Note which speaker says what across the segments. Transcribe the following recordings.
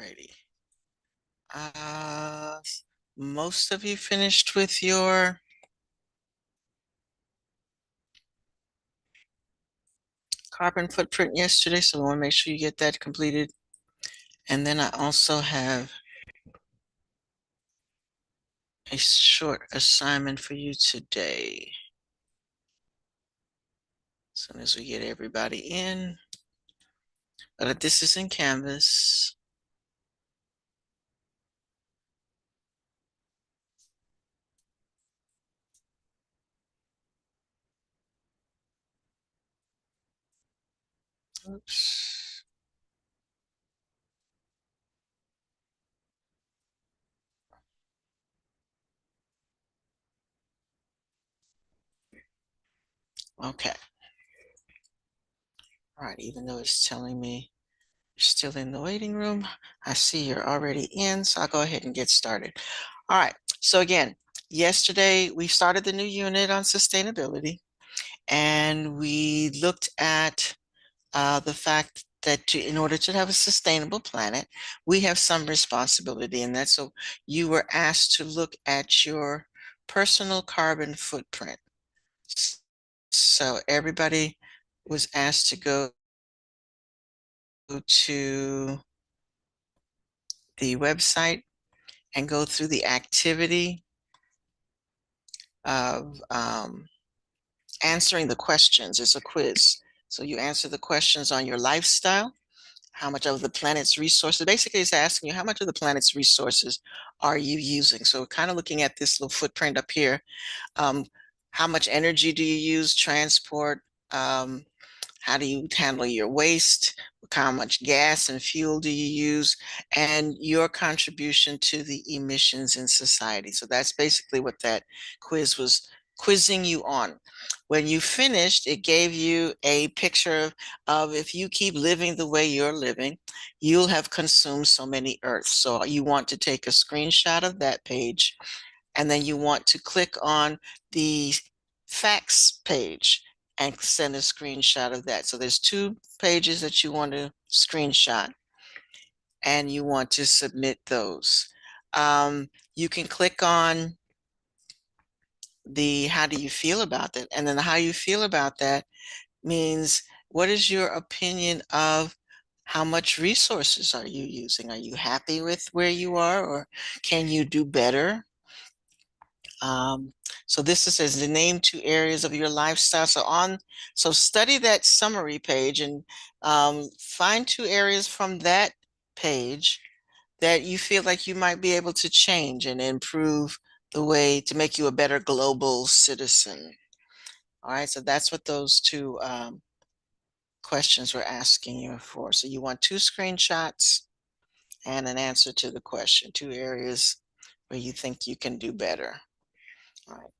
Speaker 1: righty. Most of you finished with your carbon footprint yesterday, so I want to make sure you get that completed. And then I also have a short assignment for you today. As soon as we get everybody in. But this is in Canvas. Oops. Okay. All right, even though it's telling me you're still in the waiting room, I see you're already in, so I'll go ahead and get started. All right, so again, yesterday we started the new unit on sustainability, and we looked at the fact that in order to have a sustainable planet, we have some responsibility in that. So you were asked to look at your personal carbon footprint. So everybody was asked to go to the website and go through the activity of answering the questions. It's a quiz. So you answer the questions on your lifestyle, how much of the planet's resources, basically it's asking you how much of the planet's resources are you using? So kind of looking at this little footprint up here, how much energy do you use, transport, how do you handle your waste? How much gas and fuel do you use? And your contribution to the emissions in society. So that's basically what that quiz was quizzing you on. When you finished, it gave you a picture of if you keep living the way you're living, you'll have consumed so many Earths. So you want to take a screenshot of that page, and then you want to click on the facts page and send a screenshot of that. So there's 2 pages that you want to screenshot, and you want to submit those. You can click on the how do you feel about that? And then the how you feel about that means what is your opinion of how much resources are you using? Are you happy with where you are, or can you do better? So this says the name 2 areas of your lifestyle. So study that summary page and find 2 areas from that page that you feel like you might be able to change and improve the way to make you a better global citizen. All right, so that's what those 2 questions were asking you for. So you want 2 screenshots and an answer to the question, 2 areas where you think you can do better. All right.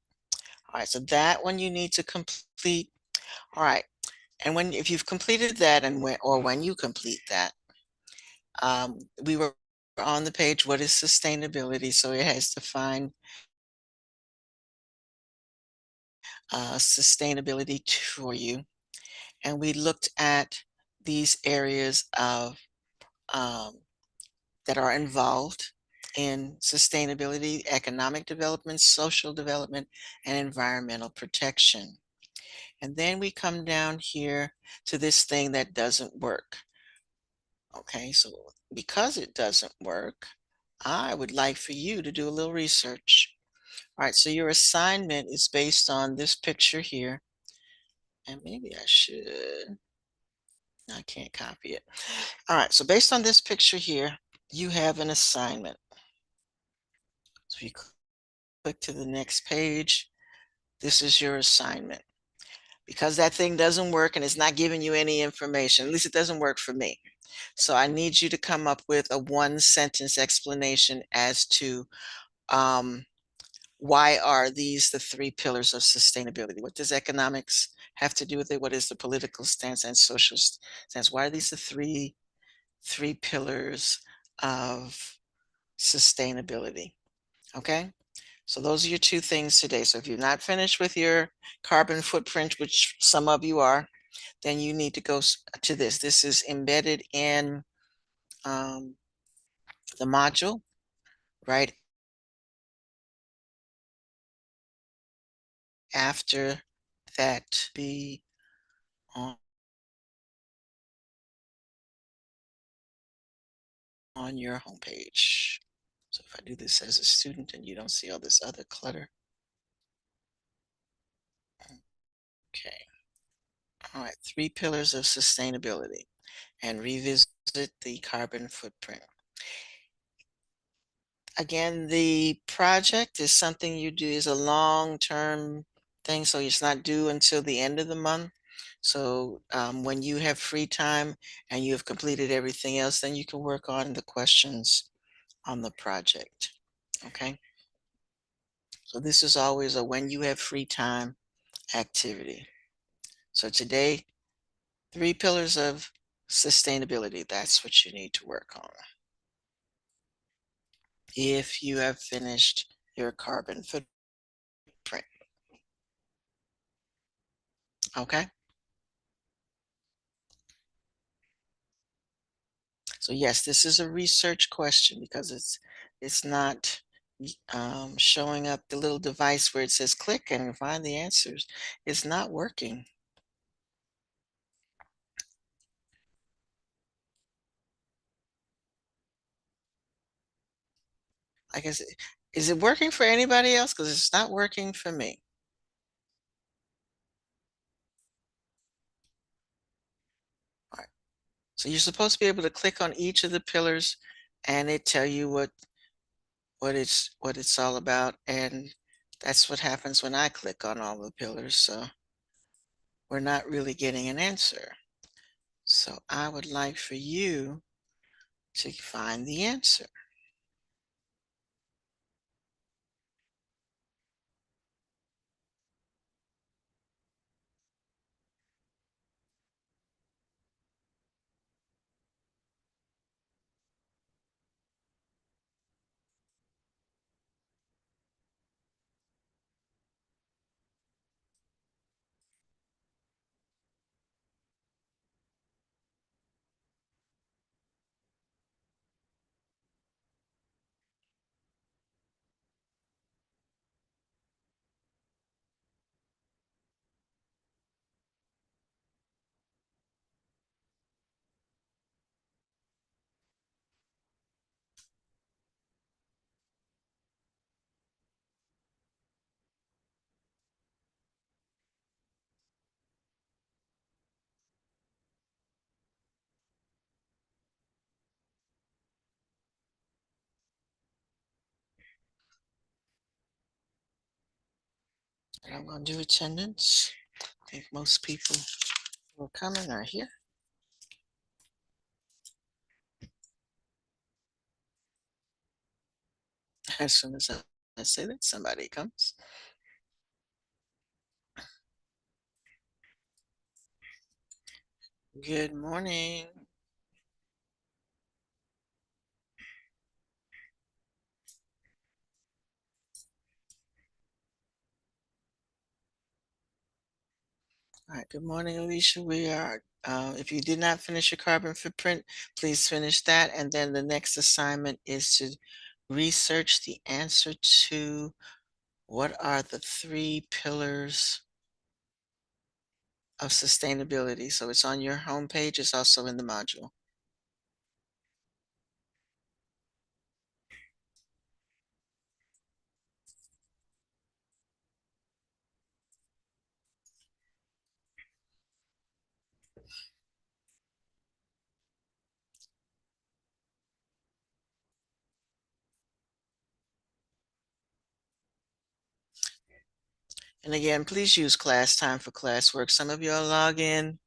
Speaker 1: All right, so that one you need to complete. All right, and if you've completed that and when you complete that, we were on the page, what is sustainability? So it has defined sustainability for you. And we looked at these areas of that are involved in sustainability: economic development, social development, and environmental protection. And then we come down here to this thing that doesn't work. Okay, so because it doesn't work, I would like for you to do a little research. All right, so your assignment is based on this picture here. And maybe I can't copy it. All right, so based on this picture here, you have an assignment. So you click to the next page. This is your assignment. Because that thing doesn't work and it's not giving you any information, at least it doesn't work for me. So I need you to come up with a 1-sentence explanation as to why are these the 3 pillars of sustainability? What does economics have to do with it? What is the political stance and social stance? Why are these the three pillars of sustainability? Okay, so those are your 2 things today. So if you're not finished with your carbon footprint, which some of you are, then you need to go to this. This is embedded in the module, right after that be on, on your homepage. So if I do this as a student and you don't see all this other clutter. Okay. All right. 3 pillars of sustainability and revisit the carbon footprint. Again, the project is something you do is a long-term thing, so it's not due until the end of the month. So when you have free time and you have completed everything else, then you can work on the questions on the project. Okay. So this is always a when you have free time activity. So today, 3 pillars of sustainability. That's what you need to work on if you have finished your carbon footprint. Okay. So yes, this is a research question because it's not showing up the little device where it says click and find the answers. It's not working. Like is it working for anybody else? Because it's not working for me. All right. So you're supposed to be able to click on each of the pillars and it tell you what it's all about. And that's what happens when I click on all the pillars. So we're not really getting an answer. So I would like for you to find the answer. And I'm going to do attendance. I think most people who are coming are here. As soon as I say that, somebody comes. Good morning. All right. Good morning, Alicia. If you did not finish your carbon footprint, please finish that. And then the next assignment is to research the answer to what are the 3 pillars of sustainability. So it's on your homepage. It's also in the module. And again, please use class time for classwork. Some of y'all log in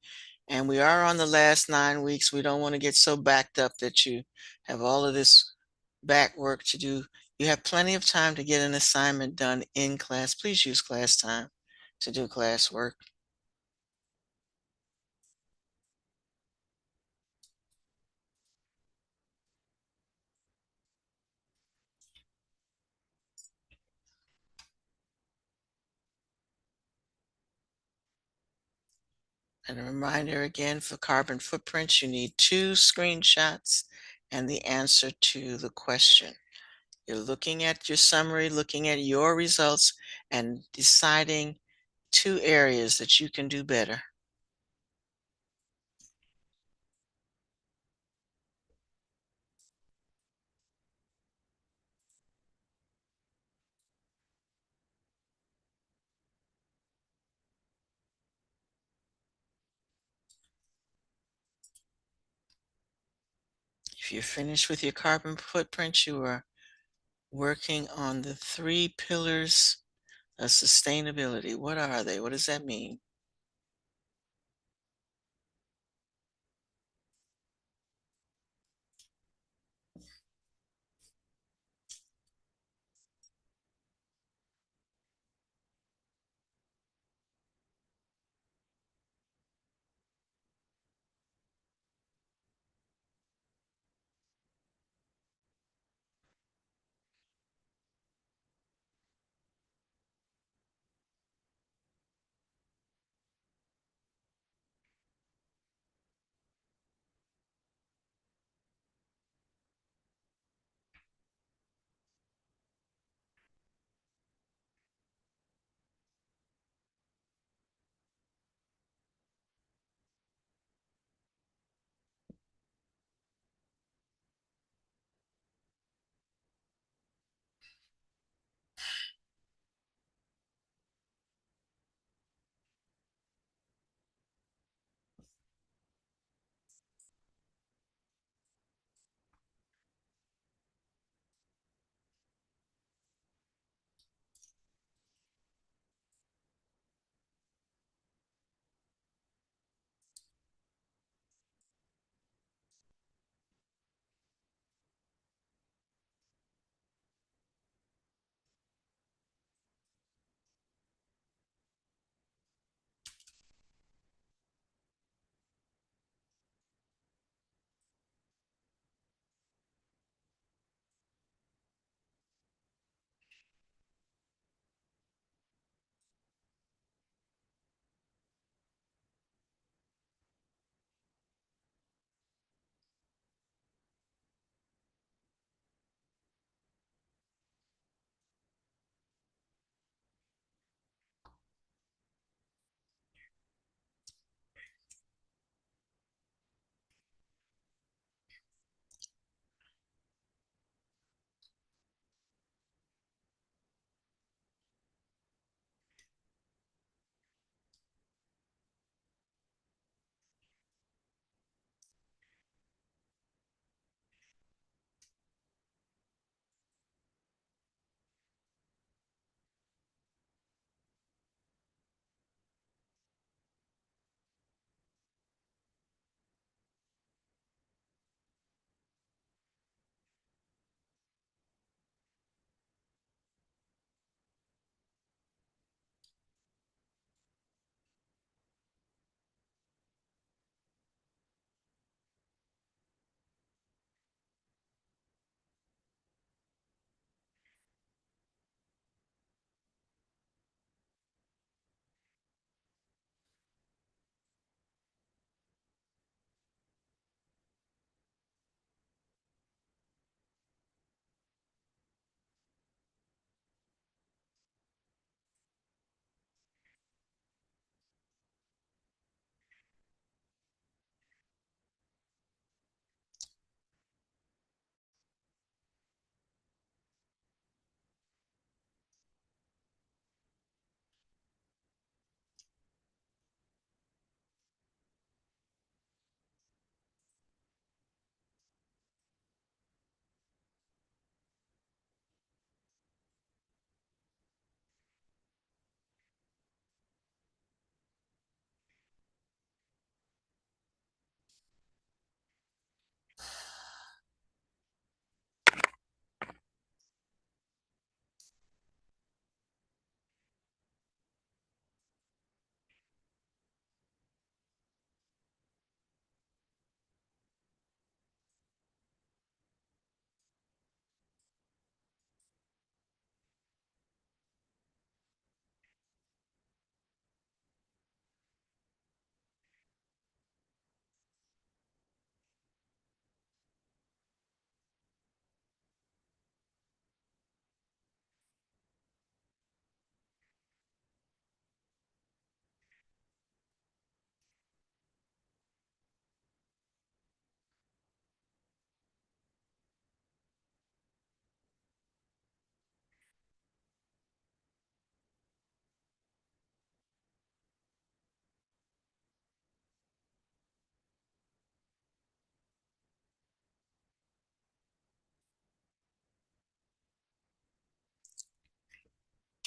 Speaker 1: and we are on the last 9 weeks. We don't want to get so backed up that you have all of this back work to do. You have plenty of time to get an assignment done in class. Please use class time to do classwork. And a reminder again for carbon footprints, you need 2 screenshots and the answer to the question. You're looking at your summary, looking at your results, and deciding 2 areas that you can do better. If you're finished with your carbon footprint, you are working on the 3 pillars of sustainability. What are they? What does that mean?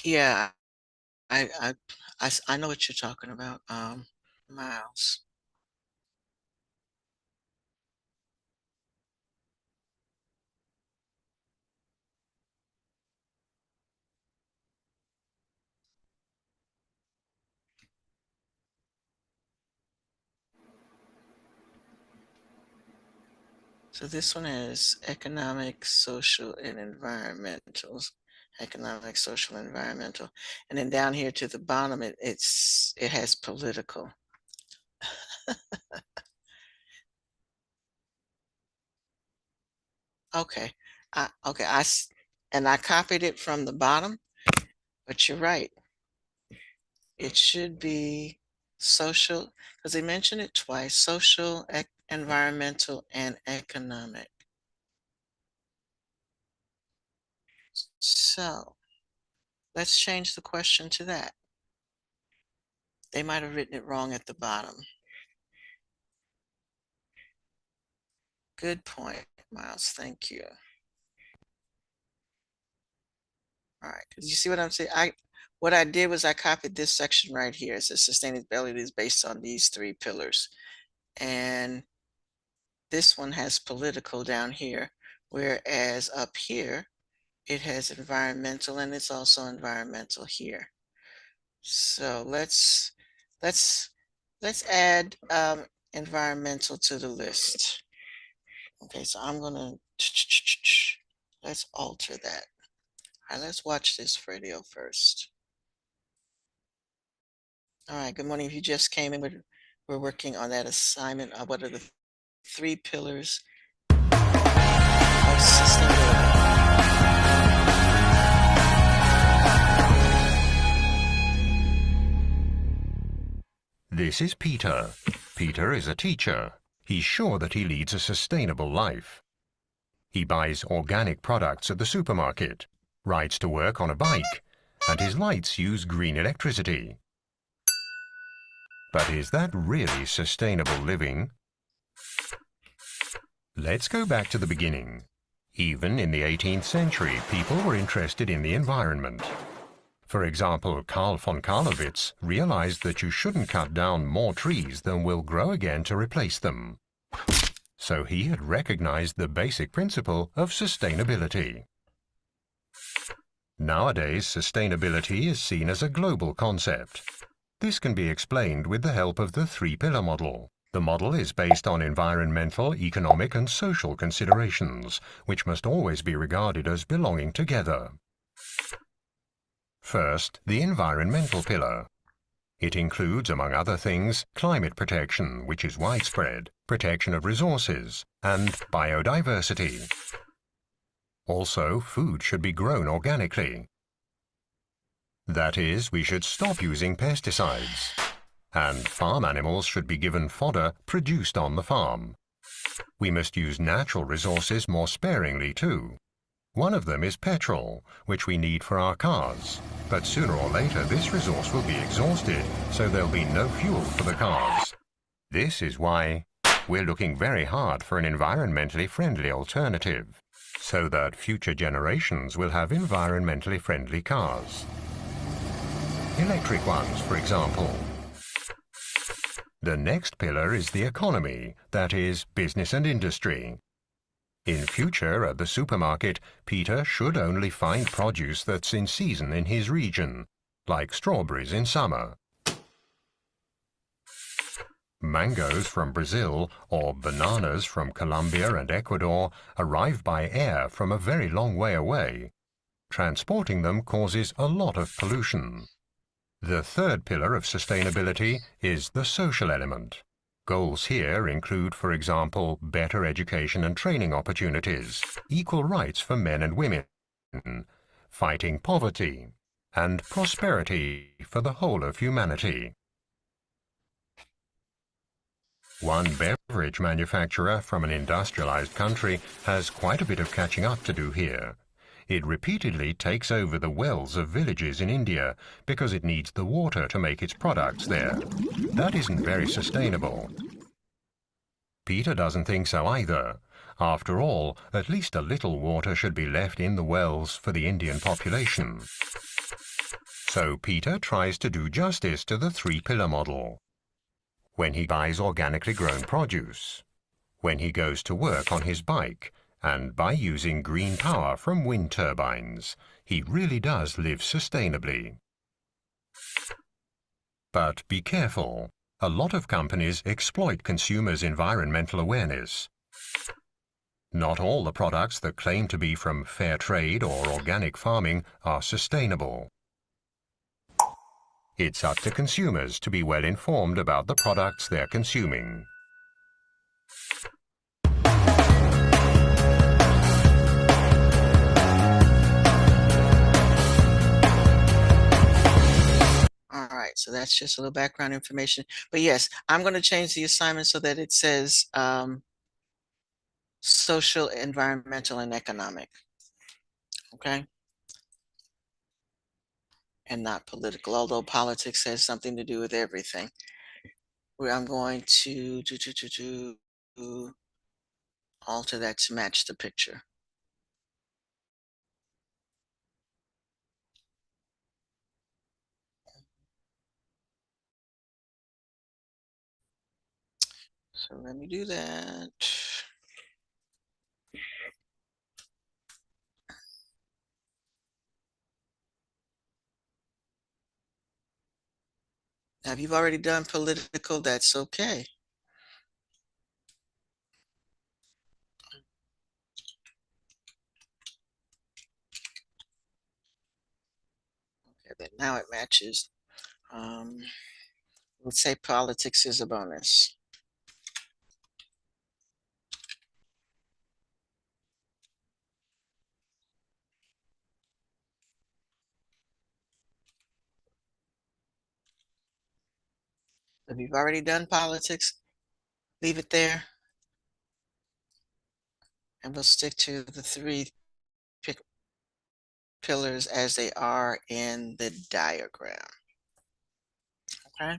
Speaker 1: Yeah, I I I know what you're talking about, miles. So this one is economic, social, and environmental. Economic, social, environmental. And then down here to the bottom, it has political. Okay. And I copied it from the bottom, but you're right. It should be social, because they mentioned it twice, social, environmental, and economic. So let's change the question to that. They might have written it wrong at the bottom. Good point, Miles. Thank you. All right. You see what I'm saying? What I did was I copied this section right here. It says sustainability is based on these three pillars. And this one has political down here, whereas up here it has environmental, and it's also environmental here. So let's let's add environmental to the list. Okay, so I'm gonna let's alter that. All right, let's watch this video first. All right, good morning. If you just came in, we're working on that assignment. What are the three pillars of sustainability?
Speaker 2: This is Peter. Peter is a teacher. He's sure that he leads a sustainable life. He buys organic products at the supermarket, rides to work on a bike, and his lights use green electricity. But is that really sustainable living? Let's go back to the beginning. Even in the 18th century, people were interested in the environment. For example, Carl von Carlowitz realized that you shouldn't cut down more trees than will grow again to replace them. So he had recognized the basic principle of sustainability. Nowadays, sustainability is seen as a global concept. This can be explained with the help of the three-pillar model. The model is based on environmental, economic, and social considerations, which must always be regarded as belonging together. First, the environmental pillar. It includes, among other things, climate protection, which is widespread, protection of resources, and biodiversity. Also, food should be grown organically. That is, we should stop using pesticides. And farm animals should be given fodder produced on the farm. We must use natural resources more sparingly too. One of them is petrol, which we need for our cars. But sooner or later this resource will be exhausted, so there'll be no fuel for the cars. This is why we're looking very hard for an environmentally friendly alternative, so that future generations will have environmentally friendly cars. Electric ones, for example. The next pillar is the economy, that is, business and industry. In future, at the supermarket, Peter should only find produce that's in season in his region, like strawberries in summer. Mangoes from Brazil or bananas from Colombia and Ecuador arrive by air from a very long way away. Transporting them causes a lot of pollution. The third pillar of sustainability is the social element. Goals here include, for example, better education and training opportunities, equal rights for men and women, fighting poverty, and prosperity for the whole of humanity. One beverage manufacturer from an industrialized country has quite a bit of catching up to do here. It repeatedly takes over the wells of villages in India because it needs the water to make its products there. That isn't very sustainable. Peter doesn't think so either. After all, at least a little water should be left in the wells for the Indian population. So Peter tries to do justice to the three-pillar model. When he buys organically grown produce, when he goes to work on his bike, and by using green power from wind turbines, he really does live sustainably. But be careful. A lot of companies exploit consumers' environmental awareness. Not all the products that claim to be from fair trade or organic farming are sustainable. It's up to consumers to be well informed about the products they're consuming.
Speaker 1: All right, so that's just a little background information. But yes, I'm going to change the assignment so that it says social, environmental, and economic. Okay. And not political, although politics has something to do with everything. Where I'm going to alter that to match the picture. So let me do that. Now, if you've already done political, that's okay. Okay, but now it matches. Let's say politics is a bonus. If you've already done politics, leave it there. And we'll stick to the three pillars as they are in the diagram. Okay.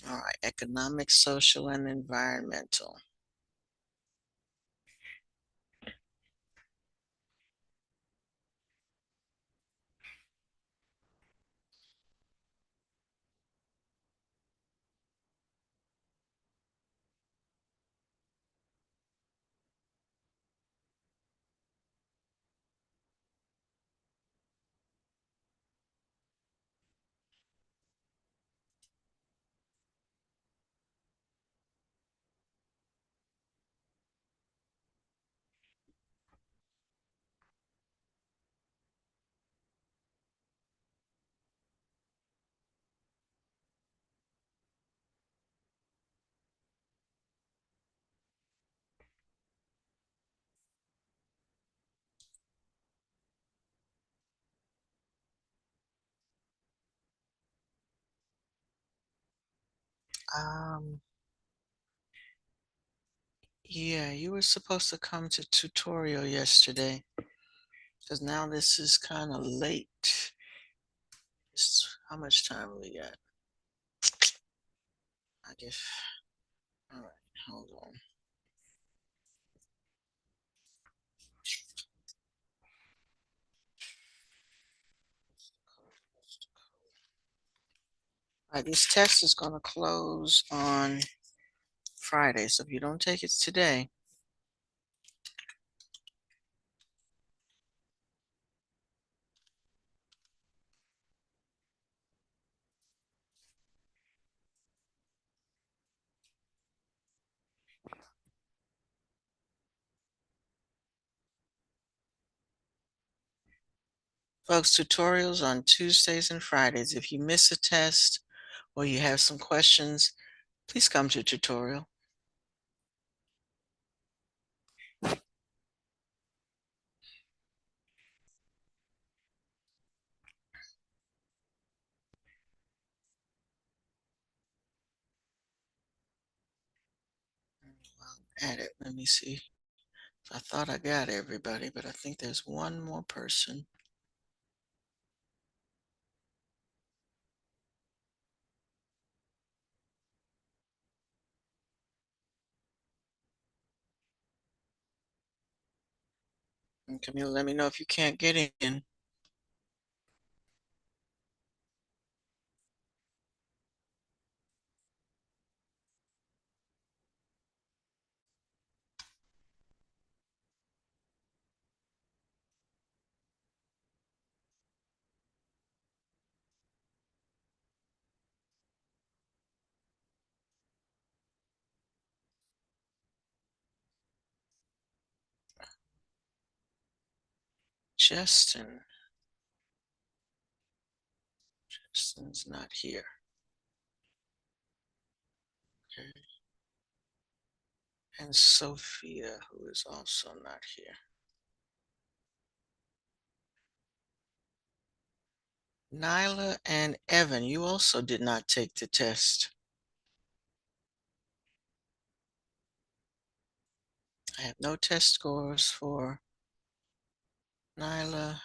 Speaker 1: All right, economic, social, and environmental. Um, yeah, you were supposed to come to tutorial yesterday because now this is kind of late. How much time we got? I guess. All right, hold on. All right, this test is going to close on Friday, so if you don't take it today, folks, tutorials on Tuesdays and Fridays. If you miss a test or you have some questions, please come to tutorial. Add it. Let me see. I thought I got everybody, but I think there's one more person. And Camila, let me know if you can't get in. Justin. Justin's not here. Okay. And Sophia, who is also not here. Nyla and Evan, you also did not take the test. I have no test scores for Nyla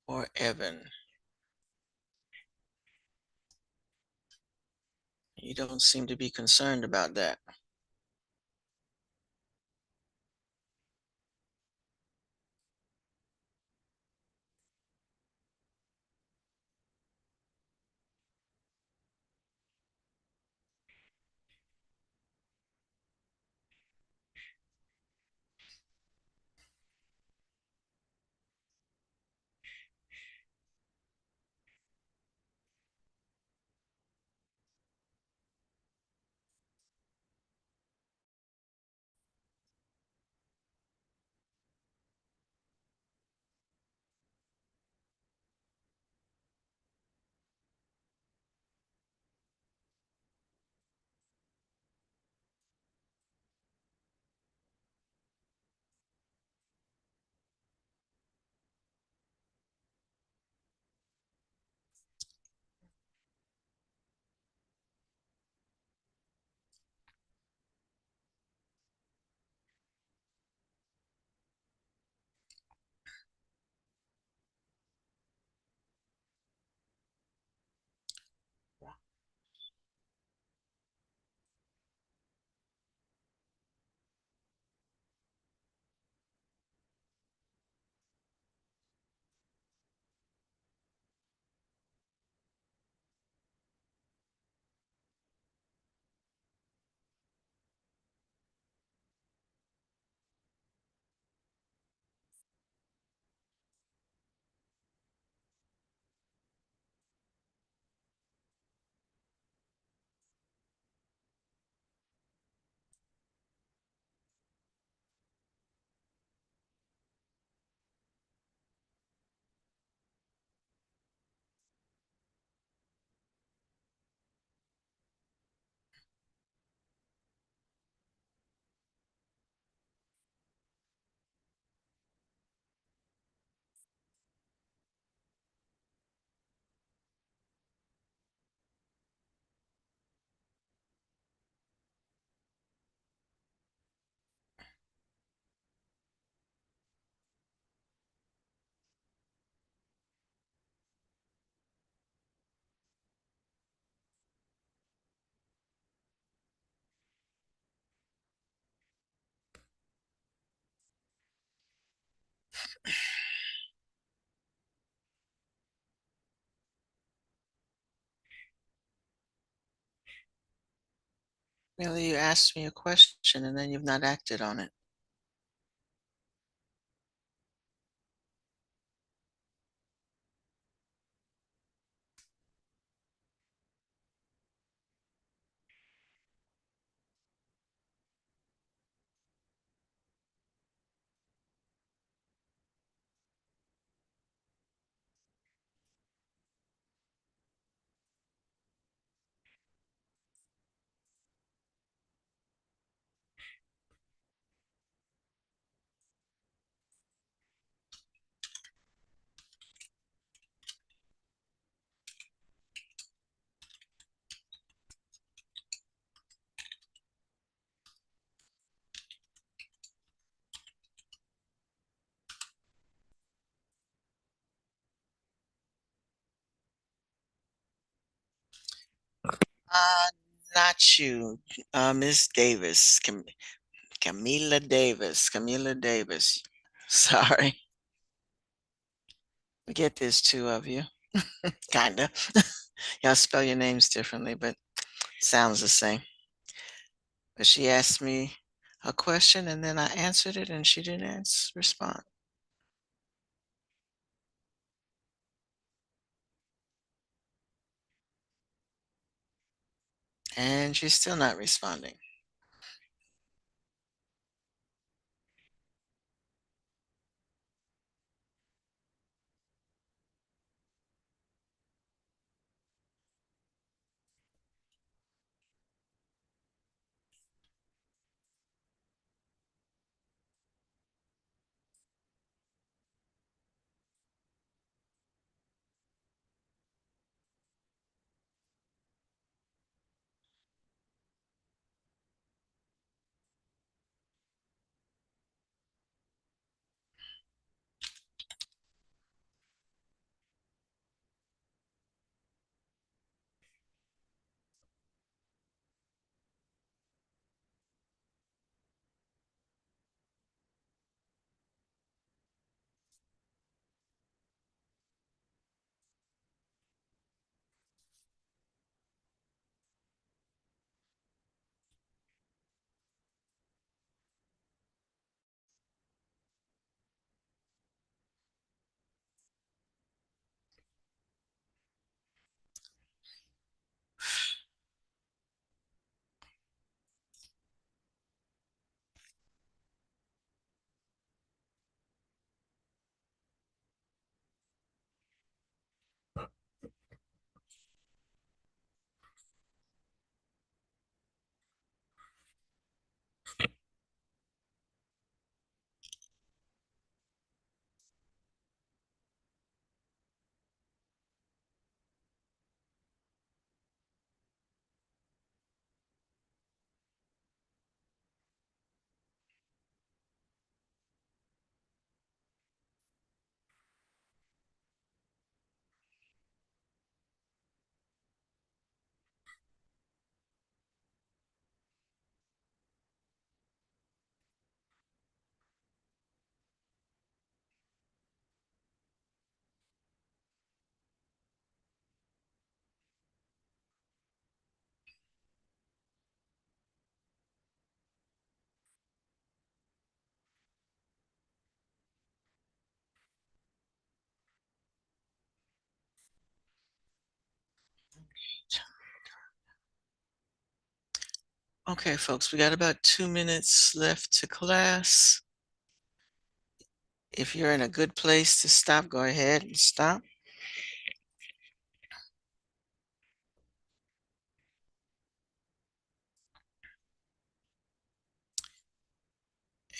Speaker 1: or Evan. You don't seem to be concerned about that. Really, you asked me a question and then you've not acted on it. Uh, Not you, Miss Davis, Camila Davis, Camila Davis. Sorry. We get there's two of you. Kinda. Y'all spell your names differently, but sounds the same. But she asked me a question and then I answered it and she didn't respond. And she's still not responding. Okay, folks, we got about 2 minutes left to class. If you're in a good place to stop, go ahead and stop.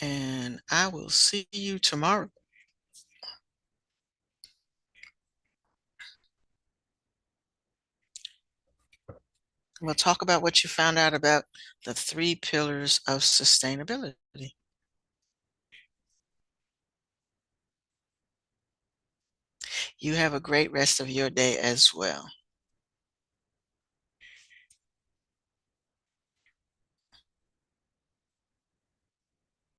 Speaker 1: And I will see you tomorrow. We'll talk about what you found out about the 3 pillars of sustainability. You have a great rest of your day as well.